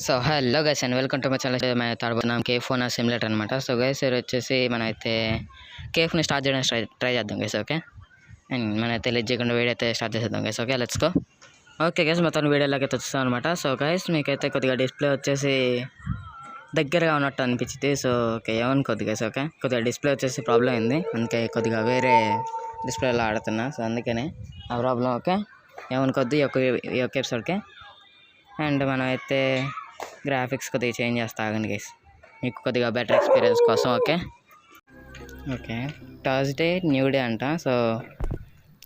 So hello guys and welcome to my channel. మనం తాడబోతున్నాం cafe owner simulator అనమాట. So guys వచ్చేసి మనమైతే కేఫ్ని start చేయడానికి ట్రై చేద్దాం గైస్. ఓకే, అండ్ మనమైతే లెట్ చేయకుండా వీడియో అయితే స్టార్ట్ చేసేద్దాం guys. Okay, let's go. Okay guys, మొత్తం వీడియోలోకి అయితే వచ్చేస్తాం అనమాట. సో గైస్ మీకైతే కొద్దిగా డిస్ప్లే వచ్చేసి దగ్గరగా ఉన్నట్టు అనిపించింది. సో ఓకే, ఏమనుకోద్ది గైస్. ఓకే, కొద్దిగా డిస్ప్లే వచ్చేసి ప్రాబ్లం అయింది, అందుకే కొద్దిగా వేరే డిస్ప్లేలో ఆడుతున్నా. సో అందుకనే ఆ ప్రాబ్లం. ఓకే, ఏమనుకోద్ది ఈ యొక్క ఎపిసోడ్కి. అండ్ మనమైతే గ్రాఫిక్స్ కొద్దిగా చేంజ్ చేస్తా ఆగండి గైస్, మీకు కొద్దిగా బెటర్ ఎక్స్పీరియన్స్ కోసం. Okay okay Thursday new day అంట. సో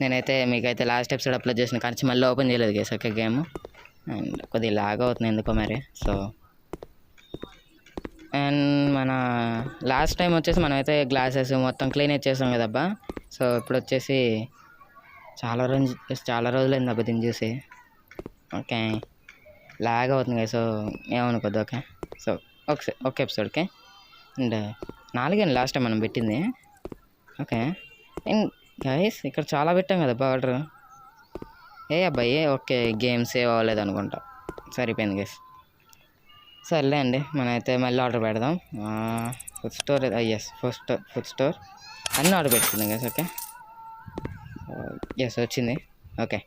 నేనైతే మీకైతే లాస్ట్ ఎపిసోడ్ అప్లోడ్ చేసిన కానీ మళ్ళీ ఓపెన్ చేయలేదు గైస్. ఓకే, గేమ్ అండ్ కొద్దిగా లాగ్ అవుతుంది ఎందుకో మరి. సో అండ్ మన లాస్ట్ టైం వచ్చేసి మనమైతే గ్లాసెస్ మొత్తం క్లీన్ చేసాం కదబ్బా. సో ఇప్పుడు వచ్చేసి చాలా రోజులైంది అబ్బా దీన్ని చూసి. ఓకే, లాగ్ అవుతుంది కదా, సో ఏమనుకోద్దు. ఓకే, సో ఒక ఎపిసోడ్కి అండ్ 4 లాస్ట్ టైం మనం పెట్టింది. ఓకే, అండ్ గైస్ ఇక్కడ చాలా పెట్టాం కదా ఆర్డర్. అబ్బాయి ఓకే, గేమ్ సేవ్ అవ్వలేదు అనుకుంటా, సరిపోయింది గైస్. సర్లే అండి, మనమైతే మళ్ళీ ఆర్డర్ పెడదాం. Food store, yes food store అన్నీ ఆర్డర్ పెట్టుకుందాం గైస్. ఓకే ఎస్ వచ్చింది. ఓకే,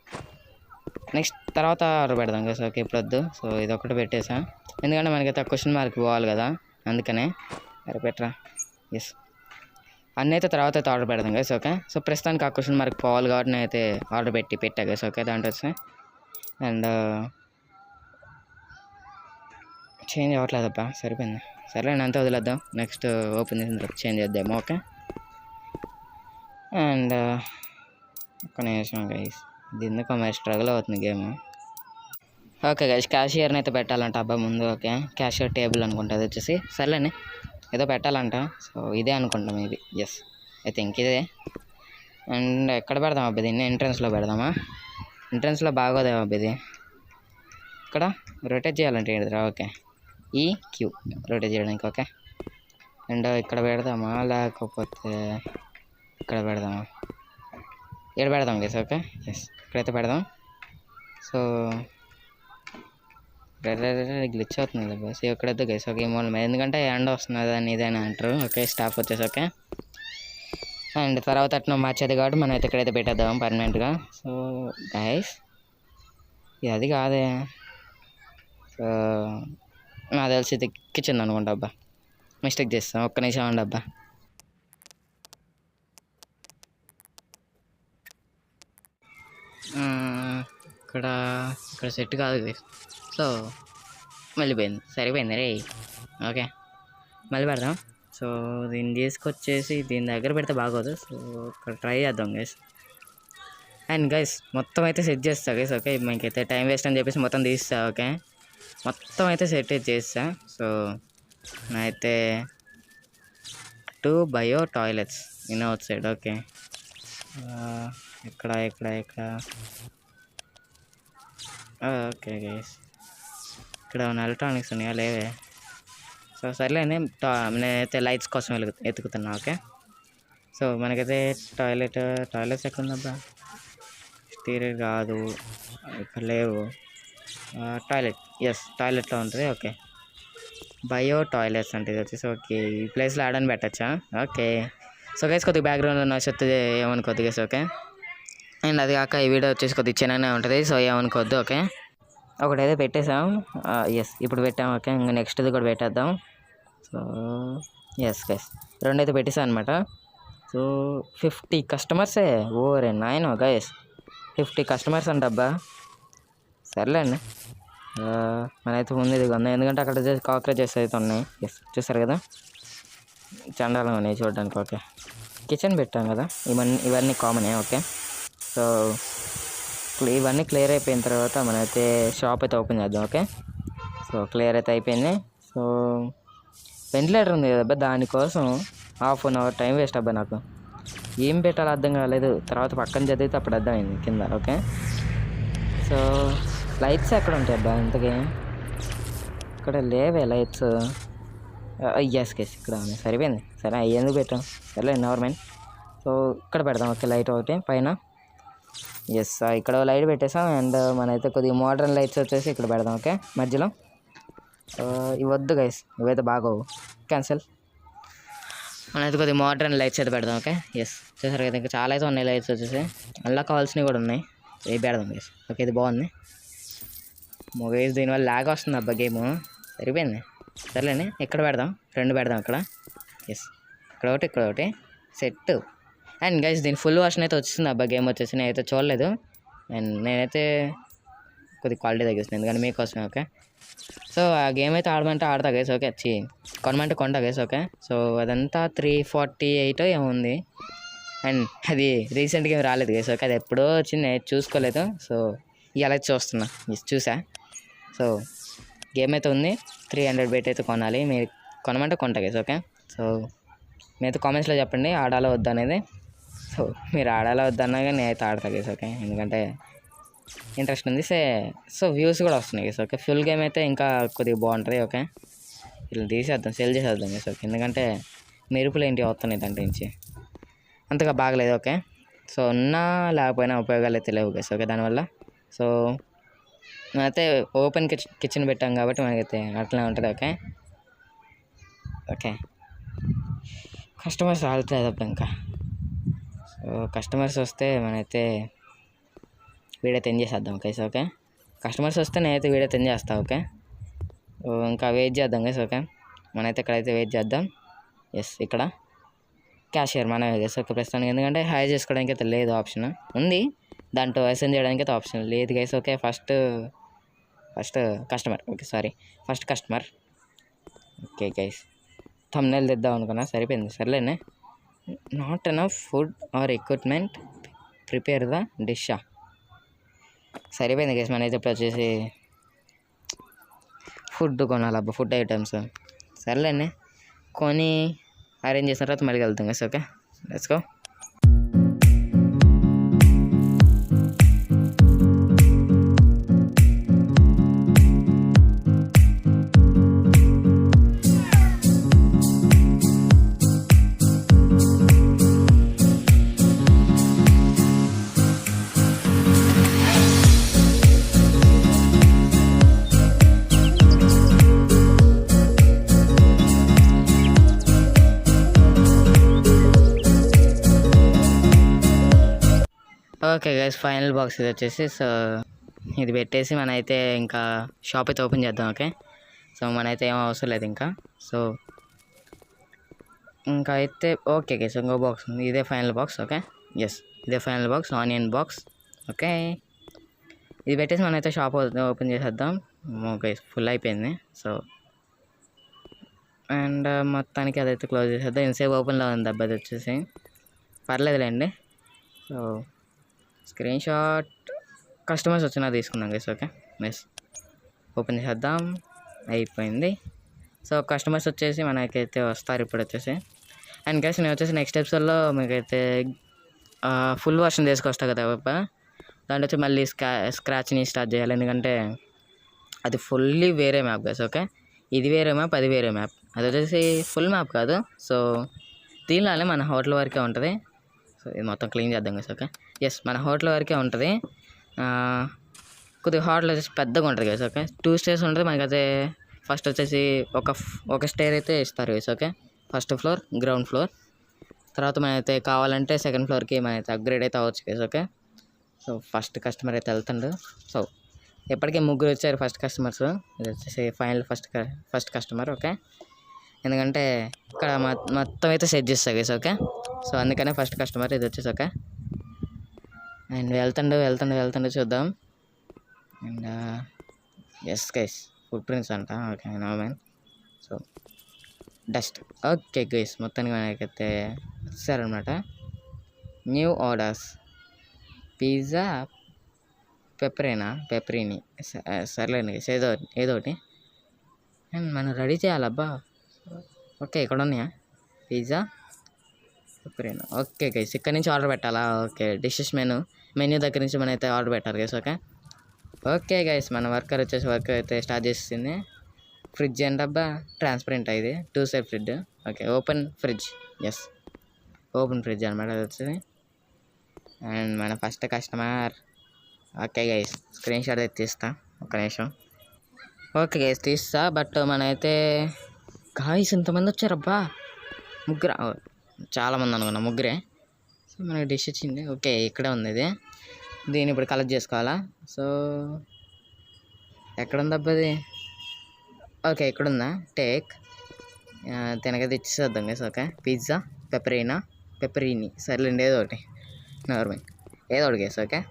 నెక్స్ట్ తర్వాత ఆర్డర్ పెడదాం కదా. ఓకే ఇప్పుడు వద్దు. సో ఇది ఒకటి పెట్టేసా, ఎందుకంటే మనకైతే క్వశ్చన్ మార్క్ పోవాలి కదా, అందుకనే. అరే పెట్టరా. ఎస్ అన్నీ అయితే తర్వాత అయితే ఆర్డర్ పెడదాం గైస్. ఓకే, సో ప్రస్తుతానికి ఆ క్వశ్చన్ మార్క్ పోవాలి కాబట్టి నేను అయితే ఆర్డర్ పెట్టా గైస్. ఓకే, దాంట్లో వచ్చి అండ్ చేంజ్ అవ్వట్లేదబ్బా, సరిపోయింది. సరే నేను అంతా వదిలేద్దాం, నెక్స్ట్ ఓపెన్ చేసిన తర్వాత చేంజ్ చేద్దాము. ఓకే, అండ్ ఒక్క నిమిషం గైస్, ఇది ఎందుకో మరి స్ట్రగుల్ అవుతుంది గేమ్. ఓకే గైస్, క్యాషియర్ని అయితే పెట్టాలంట అబ్బా ముందు. ఓకే, క్యాషియర్ టేబుల్ అనుకుంటా అది వచ్చేసి. సర్లేండి, ఏదో పెట్టాలంట. సో ఇదే అనుకుంటాం ఇది. ఎస్, ఐ థింక్ ఇదే. అండ్ ఎక్కడ పెడదాం అబ్బా దీన్ని? ఎంట్రన్స్లో పెడదామా? ఎంట్రన్స్లో బాగోదేమో అబ్బా ఇది. ఇక్కడ రొటేట్ చేయాలంటే ఏంటిదిరా? ఓకే, ఈ క్యూ రొటేట్ చేయడానికి. ఓకే, అండ్ ఇక్కడ పెడదామా లేకపోతే ఇక్కడ పెడదామా? ఇక్కడ పెడదాం గైస్. ఓకే ఎస్, ఇక్కడైతే పెడదాం. సో గ్లిచ్ అవుతుంది కదా బస్, ఎక్కడైతే గైస్. ఓకే, మూలం ఎందుకంటే ఎండ వస్తుంది అని ఇదని అంటారు. ఓకే, స్టాఫ్ వచ్చేసి. ఓకే, అండ్ తర్వాత అట్లా మార్చేది కాబట్టి మనం అయితే ఇక్కడైతే పెట్టేద్దాం పర్మనెంట్గా. సో గైస్ ఇది అది కాదే. సో నాకు తెలిసి ఇది కిచెన్ అనుకుంటా అబ్బా, మిస్టేక్ చేస్తాం. ఒక్క నిమిషం అండి అబ్బా. ఇక్కడ సెట్ కాదు గైస్. సో వెళ్ళిపోయింది, సరిపోయింది రే. ఓకే, మళ్ళీ పెడదాం. సో దీన్ని తీసుకొచ్చేసి దీని దగ్గర పెడితే బాగోదు. సో ఇక్కడ ట్రై చేద్దాం గైస్. అండ్ గైస్ మొత్తం అయితే సెట్ చేస్తా గైస్. ఓకే, మీకైతే టైం వేస్ట్ అని చెప్పేసి మొత్తం తీస్తా. ఓకే, మొత్తం అయితే సెట్ చేస్తా. సో నేనైతే 2 bio toilets in out side. Okay, ఇక్కడ ఓకే గైస్, ఇక్కడ ఉన్న ఎలక్ట్రానిక్స్ ఉన్నాయా? లేవే. సో సర్లే, నేనైతే లైట్స్ కోసం ఎతుకుతున్నా. ఓకే, సో మనకైతే టాయిలెట్స్ ఎక్కడ ఉందబ్బా? స్టీరియర్ కాదు, ఇక్కడ లేవు. టాయిలెట్, ఎస్ టాయిలెట్లో ఉంటుంది. ఓకే, బయో టాయిలెట్స్ అంటే ఇది వచ్చేసి. ఓకే, ఈ ప్లేస్లో ఆడని పెట్టచ్చా? ఓకే, సో గైస్ కొద్దిగా బ్యాక్గ్రౌండ్లో నాయిస్ వస్తుంది, ఏమనుకోద్దు గైస్. ఓకే, అండ్ అది కాక ఈ వీడియో వచ్చేసి కొద్దిగా చిన్ననే ఉంటుంది, సో ఏమనుకోవద్దు. ఓకే, ఒకటైతే పెట్టేసాం. ఎస్ ఇప్పుడు పెట్టాం. ఓకే, ఇంకా నెక్స్ట్ది కూడా పెట్టేద్దాం. సో ఎస్ గైస్, 2 అయితే పెట్టేసాం అనమాట. సో 50 కస్టమర్సే. ఓరే నాయనో గైస్, 50 కస్టమర్స్ అంట అబ్బా. సర్లేండి, మనైతే ముందు ఇది కొందాం, ఎందుకంటే అక్కడ కాక్రోచెస్ అయితే ఉన్నాయి. ఎస్ చూసారు కదా, చండాలంగా ఉన్నాయి చూడడానికి. ఓకే, కిచెన్ పెట్టాం కదా, ఇవన్నీ కామనే. ఓకే, సో ఇవన్నీ క్లియర్ అయిపోయిన తర్వాత మనమైతే షాప్ అయితే ఓపెన్ చేద్దాం. ఓకే, సో క్లియర్ అయితే అయిపోయింది. సో వెంటిలేటర్ ఉంది కదా, దానికోసం ½ అన్ అవర్ టైం వేస్ట్ అబ్బా. నాకు ఏం పెట్టాలో అర్థం కాలేదు, తర్వాత పక్కన చదివితే అప్పుడు అర్థమైంది కింద. ఓకే, సో లైట్స్ ఎక్కడ ఉంటాయి అబ్బా ఇంతకీ? ఇక్కడ లేవే లైట్స్. ఎస్ కేస్ ఇక్కడ ఉన్నాయి, సరిపోయింది. సరే అవి ఎందుకు పెట్టాం? సరే నార్మల్. సో ఇక్కడ పెడదాం. ఓకే, లైట్ ఒకటి పైన. ఎస్ ఇక్కడ లైట్ పెట్టేసాం. అండ్ మనైతే కొద్దిగా మోడర్న్ లైట్స్ వచ్చేసి ఇక్కడ పెడదాం. ఓకే, మధ్యలో ఇవి వద్దు గైస్, ఇవైతే బాగోవు, క్యాన్సిల్. మనం అయితే కొద్దిగా మోడర్న్ లైట్స్ అయితే పెడదాం. ఓకే, ఎస్, చూసారు కదా, ఇంకా చాలా అయితే ఉన్నాయి లైట్స్ వచ్చేసి, అలా కావాల్సినవి కూడా ఉన్నాయి. ఏ పెడదాం గైస్. ఓకే, ఇది బాగుంది. గైస్ దీనివల్ల లాగ్ వస్తుంది అబ్బా గేమ్, సరిపోయింది. సర్లేండి, ఇక్కడ పెడదాం, రెండు పెడదాం ఇక్కడ. ఎస్, ఇక్కడ ఒకటి, ఇక్కడ ఒకటి, సెట్. అండ్ గైస్ దీని ఫుల్ వర్షన్ అయితే వచ్చింది అబ్బా గేమ్ వచ్చేసి, నేనైతే చూడలేదు. అండ్ నేనైతే కొద్దిగా క్వాలిటీ తగ్గిస్తుంది ఎందుకంటే మీకోసమే. ఓకే, సో ఆ గేమ్ అయితే ఆడమంటే ఆడతా గైస్. ఓకే, కొనమంటే కొంటా గైస్. ఓకే, సో అదంతా 348 ఏముంది. అండ్ అది రీసెంట్గా ఏమి రాలేదు గైస్. ఓకే, అది ఎప్పుడో వచ్చింది, నేను చూసుకోలేదు. సో ఇలా చూస్తున్నా, చూసా. సో గేమ్ అయితే ఉంది, 300 బెట్ అయితే కొనాలి. మీరు కొనమంటే కొంటా గైస్. ఓకే, సో మీరైతే కామెంట్స్లో చెప్పండి ఆడాలో వద్దా అనేది. సో మీరు ఆడాలో వద్దన్నా కానీ నేనైతే ఆడతా గైస్. ఓకే, ఎందుకంటే ఇంట్రెస్ట్ ఉంది. సో వ్యూస్ కూడా వస్తున్నాయి గైస్. ఓకే, ఫుల్ గేమ్ అయితే ఇంకా కొద్దిగా బాగుంటుంది. ఓకే, ఇలా తీసేద్దాం, సెల్ చేసేద్దాం గైస్. ఓకే, ఎందుకంటే మెరుపులు ఏంటి వస్తున్నాయి దాంట్లో నుంచి, అంతగా బాగలేదు. ఓకే, సో ఉన్నా లేకపోయినా ఉపయోగాలు అయితే లేవు గైస్. ఓకే, దానివల్ల సో మనమైతే ఓపెన్ కిచెన్ పెట్టాం కాబట్టి మనకైతే అట్లా ఉంటుంది. ఓకే, ఓకే, కస్టమర్స్ రాలేదు ఇంకా. సో కస్టమర్స్ వస్తే మనైతే వీడియో తెన్ చేసేద్దాం గైస్. ఓకే, కస్టమర్స్ వస్తే నేనైతే వీడియో తెన్ చేస్తాను. ఓకే, ఇంకా వెయిట్ చేద్దాం గైస్. ఓకే, మనైతే ఇక్కడైతే వెయిట్ చేద్దాం. ఎస్, ఇక్కడ క్యాషియర్ మనమే గైస్. ఓకే, ప్రస్తుతానికి ఎందుకంటే హై చేసుకోవడానికి అయితే లేదు, ఆప్షన్ ఉంది దాంట్లో, అసెండ్ చేయడానికి అయితే ఆప్షన్ లేదు guys. Okay, first customer. Okay, sorry, first customer. Okay guys, thumbnail తెద్దాం అనుకున్నా, సరిపోయింది. సర్లేనే, not enough food or equipment, prepare the డిషా. సరిపోయింది గైస్, మన అయితే ఇప్పుడు వచ్చేసి ఫుడ్ కొనాలబ్బా, ఫుడ్ ఐటమ్స్. సర్లేండి, కొని అరేంజ్ చేసిన తర్వాత మళ్ళీ వెళ్తాం guys. Okay, let's go. Okay guys, final box ఇది వచ్చేసి. సో ఇది పెట్టేసి మనైతే ఇంకా షాప్ అయితే ఓపెన్ చేద్దాం. ఓకే, సో మనైతే ఏం అవసరం లేదు ఇంకా. సో ఇంకా అయితే ఓకే గైస్, ఇంకో బాక్స్ ఉంది, ఇదే ఫైనల్ బాక్స్. ఓకే, ఎస్, ఇదే final box, onion box. Okay, ఇది పెట్టేసి మనైతే షాప్ ఓపెన్ చేసేద్దాం. ఓకే, ఫుల్ అయిపోయింది. సో అండ్ మొత్తానికి అదైతే క్లోజ్ చేసేద్దాం. ఇన్సేపు ఓపెన్లో ఉంది అబ్బాయి వచ్చేసి, పర్లేదులేండి. సో స్క్రీన్ షాట్ కస్టమర్స్ వచ్చినా తీసుకుందాం గైస్. ఓకే, ఎస్, ఓపెన్ చేద్దాం, అయిపోయింది. సో కస్టమర్స్ వచ్చేసి మనకైతే వస్తారు ఇప్పుడు వచ్చేసి. అండ్ గైస్ నేను వచ్చేసి నెక్స్ట్ ఎపిసోడ్లో మీకైతే ఫుల్ వర్షన్ తీసుకొస్తా కదా బాబా, దాంట్లో వచ్చి మళ్ళీ స్క్రాచ్ని స్టార్ట్ చేయాలి, ఎందుకంటే అది ఫుల్లీ వేరే మ్యాప్ గైస్. ఓకే, ఇది వేరే మ్యాప్, అది వేరే మ్యాప్, అది వచ్చేసి ఫుల్ మ్యాప్ కాదు. సో దీనిలోనే మన హోటల్ వరకే ఉంటుంది. సో ఇది మొత్తం క్లీన్ చేద్దాం గైస్. ఓకే, ఎస్, మన హోటల్ వరకే ఉంటుంది. కొద్దిగా హోటల్ వచ్చేసి పెద్దగా ఉంటుంది గైస్. ఓకే, 2 స్టేర్స్ ఉంటుంది మనకైతే. ఫస్ట్ వచ్చేసి ఒక స్టేర్ అయితే ఇస్తారు guys. Okay, first floor, ground floor. తర్వాత మనైతే కావాలంటే సెకండ్ ఫ్లోర్కి మనైతే అప్గ్రేడ్ అయితే అవ్వచ్చు guys. Okay, so first customer అయితే వెళ్తుండు. సో ఎప్పటికీ 3 వచ్చారు ఫస్ట్ కస్టమర్స్. ఇది వచ్చేసి ఫైనల్ ఫస్ట్ కస్టమర్. ఓకే, ఎందుకంటే ఇక్కడ మొత్తం అయితే సెట్ చేస్తా గైస్. ఓకే, సో అందుకనే ఫస్ట్ కస్టమర్ ఇది వచ్చేసి. ఓకే, అండ్ వెళ్తుండే చూద్దాం. And yes guys, footprints అంట. Okay, no man. So dust. Okay guys, మొత్తానికి మనకైతే వచ్చారనమాట. New orders, pizza, pepperoni. సర్లేండి గైస్, ఏదో ఒకటి. అండ్ మనం రెడీ చేయాలబ్బా. ఓకే, ఇక్కడ ఉన్నాయా పిజ్జా, పెప్పరీని. ఓకే గైస్, ఇక్కడ నుంచి ఆర్డర్ పెట్టాలా? ఓకే, డిషెస్ మెనూ దగ్గర నుంచి మనం అయితే ఆర్డర్ పెట్టాలి గైస్. ఓకే గైస్, మన వర్క్ అయితే స్టార్ట్ చేసింది. ఫ్రిడ్జ్ ఏంటబ్బా, ట్రాన్స్పరెంట్ ఇది, 2 side fridge. Okay, open fridge. Yes, open fridge అనమాట అది వచ్చేది. అండ్ మన first customer. Okay guys, screen shot అయితే తీస్తా, ఒక్క నిమిషం. ఓకే గైస్ తీస్తా. బట్ మనైతే గాయస్ ఇంతమంది వచ్చారబ్బా, ముగ్గురు, చాలామంది అనుకున్నా ముగ్గురే. సో మనకి డిష్ ఇచ్చింది. ఓకే ఇక్కడే ఉంది ఇది, దీన్ని ఇప్పుడు కలెక్ట్ చేసుకోవాలా. సో ఎక్కడుందబ్బా అది? Okay ఇక్కడుందా, take. తినకైతే ఇచ్చేద్దాం గైస్. ఓకే పిజ్జా పెప్పరీని సర్లేండి, ఏదో ఒకటి నార్మల్ ఏదో ఒకటి గైస్. ఓకే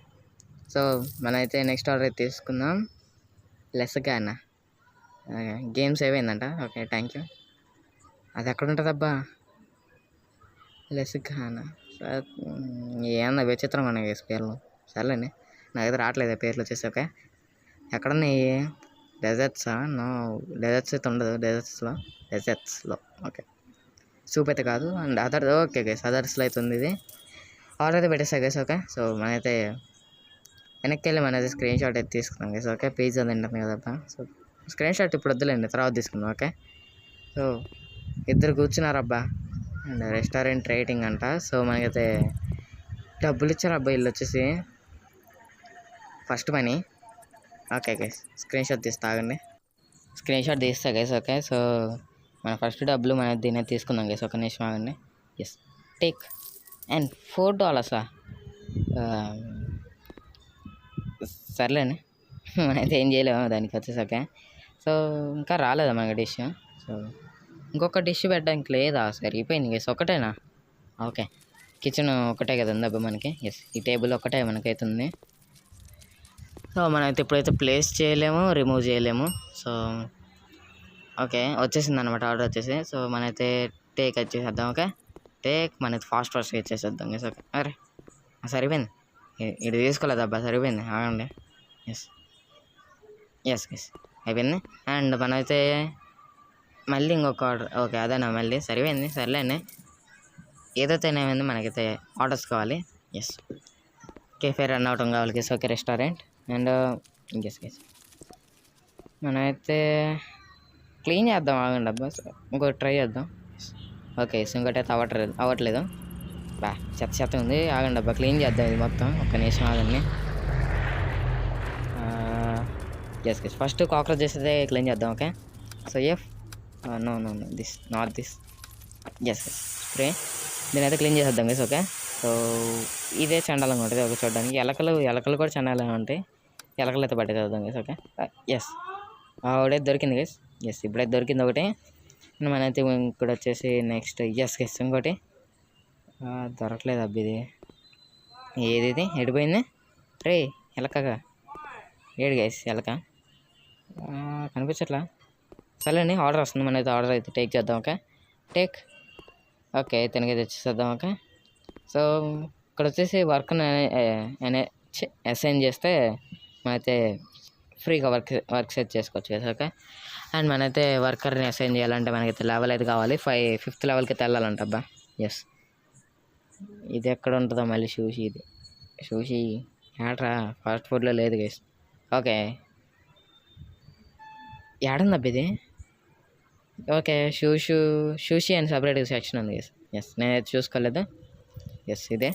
సో మనమైతే నెక్స్ట్ ఆర్డర్ అయితే తీసుకుందాం. లెస్గానా గేమ్ సేవ్ అయిందంట. Okay thank you. అది ఎక్కడ ఉంటుందబ్బా? లెస్గానా ఏమన్నా విచిత్రం ఉన్నాయి గైస్ పేర్లు. సర్లేండి నాకైతే రావట్లేదు పేర్లు వచ్చేసి. ఓకే ఎక్కడున్నాయి? డెజర్ట్సా? నో డెజర్ట్స్ అయితే ఉండదు. డెజర్ట్స్లో ఓకే సూప్ అయితే కాదు. అండ్ అదర్ ఓకే గైస్ అదర్స్లో అయితే ఉంది. ఇది ఆర్డర్ అయితే పెట్టేస్తా గైస్. ఓకే సో మనమైతే వెనక్కి వెళ్ళి మనైతే స్క్రీన్ షాట్ అయితే తీసుకున్నాం గైస్. ఓకే పిజ్జా తింటాం కదబ్బా. సో స్క్రీన్ షాట్ ఇప్పుడు వద్దులేండి, తర్వాత తీసుకుందాం. ఓకే సో ఇద్దరు కూర్చున్నారబ్బా. అండ్ రెస్టారెంట్ రేటింగ్ అంట. సో మనకైతే డబ్బులు ఇచ్చారబ్బా వీళ్ళు వచ్చేసి first money. Okay guys screen shot తీస్తా ఆగండి, స్క్రీన్ షాట్ తీస్తా గైస్. ఓకే సో మన ఫస్ట్ డబ్బులు మన దీన్ని తీసుకుందాం గైస్. ఒక నిమిషం ఆగండి. Yes take and $4. సర్లేండి మనమైతే ఏం చేయలేము దానికి వచ్చేసి. ఓకే సో ఇంకా రాలేదా మనకి డిష్? సో ఇంకొక డిష్ పెట్టడానికి లేదా? సరిపోయింది గైస్. ఒకటేనా? ఓకే కిచెన్ ఒకటే కదా ఉంది అబ్బా మనకి. ఎస్ ఈ టేబుల్ ఒకటే మనకైతే ఉంది. సో మనమైతే ఇప్పుడైతే ప్లేస్ చేయలేము, రిమూవ్ చేయలేము. సో ఓకే వచ్చేసింది అనమాట ఆర్డర్ వచ్చేసి. సో మనైతే టేక్ వచ్చేసేద్దాం. ఓకే టేక్ మనైతే ఫాస్ట్గా ఇచ్చేసేద్దాం గైస్. ఓకే అరే సరిపోయింది, ఇది తీసుకోలేదు అబ్బా, సరిపోయింది ఆగండి. ఎస్ ఎస్ గైస్ అయిపోయింది. అండ్ మనైతే మళ్ళీ ఇంకొక ఆర్డర్. ఓకే అదేనా మళ్ళీ? సరిపోయింది సర్లేండి, ఏదైతేనేమైంది మనకైతే ఆర్డర్స్ కావాలి. ఎస్ కేఫే రన్ అవటం కావాలి గైస్. ఓకే రెస్టారెంట్ అండ్ ఇంకెస్ గైస్ మనమైతే క్లీన్ చేద్దాం ఆగండి అబ్బా, ఇంకోటి ట్రై చేద్దాం. ఓకే ఇంకోటి అయితే అవ్వట్లేదు బా, చెత్త ఉంది. ఆగండి అబ్బా క్లీన్ చేద్దాం ఇది మొత్తం, ఒక్క నిమిషం ఆగండి. ఎస్ గైస్ ఫస్ట్ కాక్రోచెస్ అయితే క్లీన్ చేద్దాం. Okay so F no this not this. Yes spray దీని అయితే క్లీన్ చేసేద్దాం గైస్. ఓకే సో ఇదే చండాలంగా ఉంటుంది ఒక చూడడానికి. ఎలకలు కూడా చండాలంగా ఉంటాయి. ఎలకలు అయితే పట్టేద్దాం గైస్. ఓకే ఎస్ ఆవిడైతే దొరికింది గైస్. ఎస్ ఇప్పుడైతే దొరికింది ఒకటి. మనైతే ఇక్కడ వచ్చేసి నెక్స్ట్ ఎస్ గైస్ ఇంకోటి దొరకలేదు అబ్బా. ఇది ఏది ఎడిపోయింది రే? ఎలకగా ఏడు గైస్ ఎలక కనిపించట్లా. సరేండి ఆర్డర్ వస్తుంది, మనైతే ఆర్డర్ అయితే టేక్ చేద్దాం. ఓకే టేక్ ఓకే తినకైతే తెచ్చేసేద్దాం. ఓకే సో ఇక్కడ వచ్చేసి వర్క్ని అసైన్ చేస్తే మనైతే ఫ్రీగా వర్క్ సెట్ చేసుకోవచ్చు కదా. ఓకే అండ్ మనైతే వర్కర్ని అసైన్ చేయాలంటే మనకైతే లెవెల్ అయితే కావాలి. 5th లెవెల్కి అయితే వెళ్ళాలంట అబ్బా. ఎస్ ఇది ఎక్కడ ఉంటుందో మళ్ళీ షూషి ఏట్రా ఫాస్ట్ ఫుడ్లో లేదు గైస్. ఓకే ఏడుందబ్బా ఇది? ఓకే షూషి అని సపరేట్గా సెక్షన్ ఉంది గైస్. ఎస్ నేనైతే చూసుకోలేదు. ఎస్ ఇదే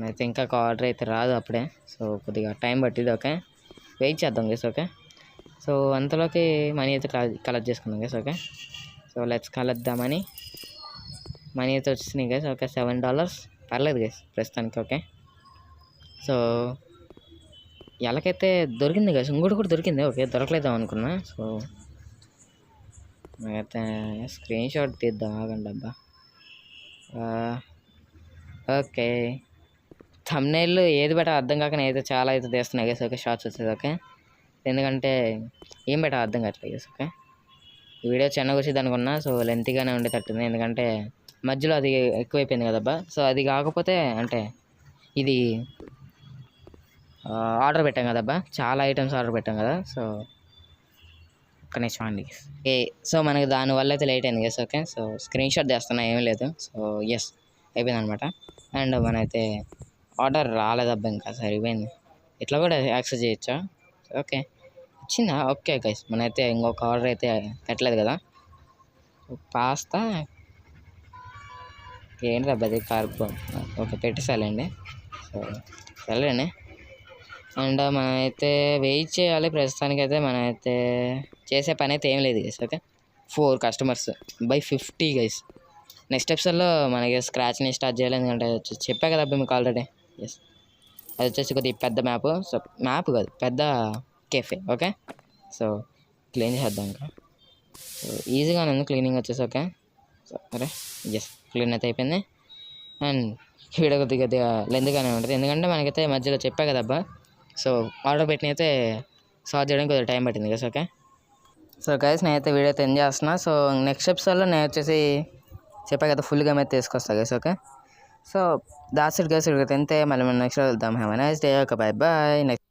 అయితే ఇంకా ఆర్డర్ అయితే రాదు అప్పుడే, సో కొద్దిగా టైం పట్టింది. ఓకే వెయిట్ చేద్దాం గైస్. ఓకే సో అంతలోకి మనీ అయితే కలెక్ట్ చేసుకుందాం guys. Okay so let's collect the money అయితే వచ్చినాయి గైస్. ఓకే $7 పర్లేదు గైస్ ప్రస్తుతానికి. ఓకే సో ఎలాగైతే దొరికింది గైస్, ఇంకోటి కూడా దొరికింది. ఓకే దొరకలేదాం అనుకున్నా. సో అయితే స్క్రీన్ షాట్ తీద్దాం ఆగండి అబ్బా. ఓకే థంబ్నెయిల్ ఏది బెటర్ అర్థం కాక నేనైతే చాలా అయితే తీస్తున్నాయి గైస్. ఓకే షార్ట్స్ వచ్చేది. ఓకే ఎందుకంటే ఏం బెటర్ అర్థం కావట్లేదు గైస్. ఓకే ఈ వీడియో చిన్నగా వచ్చేది అనుకున్నా, సో లెంతీగానే ఉండేటట్టుంది ఎందుకంటే మధ్యలో అది ఎక్కువైపోయింది కదబ్బా. సో అది కాకపోతే అంటే ఇది ఆర్డర్ పెట్టాం కదబ్బా, చాలా ఐటమ్స్ ఆర్డర్ పెట్టాం కదా. సో ఒక్క నిమిషం అండి. సో మనకి దానివల్ల అయితే లేట్ అయింది guys. Okay so screen shot చేస్తున్నా ఏమీ లేదు. సో ఎస్ అయిపోయింది అనమాట. అండ్ మనైతే ఆర్డర్ రాలేదబ్బా ఇంకా, సరిపోయింది. ఇట్లా కూడా యాక్సెస్ చేయొచ్చా? ఓకే వచ్చిందా? ఓకే గైస్ మనైతే ఇంకొక ఆర్డర్ అయితే పెట్టలేదు కదా. పాస్తా ఏంటి దబ్బా అది కార్బో. ఓకే పెట్టేసాలండి. సో సరేండి అండ్ మనమైతే వెయిట్ చేయాలి. ప్రస్తుతానికైతే మనమైతే చేసే పని అయితే ఏం లేదు guys. Okay, 4 customers by 50 guys. Next ఎపిసోడ్లో మనకి స్క్రాచ్ని స్టార్ట్ చేయాలి. ఎందుకంటే చెప్పా కదా అబ్బాయి మీకు ఆల్రెడీ. ఎస్, అది వచ్చేసి కొద్దిగా పెద్ద మ్యాప్. సో మ్యాప్ కాదు, పెద్ద కెఫే. ఓకే, సో క్లీన్ చేద్దాం ఇంకా. సో ఈజీగానే ఉంది క్లీనింగ్ వచ్చేసి. ఓకే, సో అరే ఎస్, క్లీన్ అయితే అయిపోయింది. అండ్ వీడియో కొద్దిగా లెంత్గానే ఉంటుంది, ఎందుకంటే మనకైతే మధ్యలో చెప్పా కదా అబ్బా. సో ఆర్డర్ పెట్టిన అయితే సాల్వ్ చేయడానికి కొద్దిగా టైం పట్టింది కదా. ఓకే, సో గైస్ నేనైతే వీడియో అయితే ఎంజాయ్ చేస్తున్నా. సో నెక్స్ట్ ఎపిసోడ్లో నేను వచ్చేసి చెప్పా కదా ఫుల్ గేమ్ అయితే తీసుకొస్తా guys. Okay, so that's it guys. ఇక్కడికి అంతే, మళ్ళీ మనం నెక్స్ట్ వెళ్దాం. Have a nice day. Okay, bye bye. Next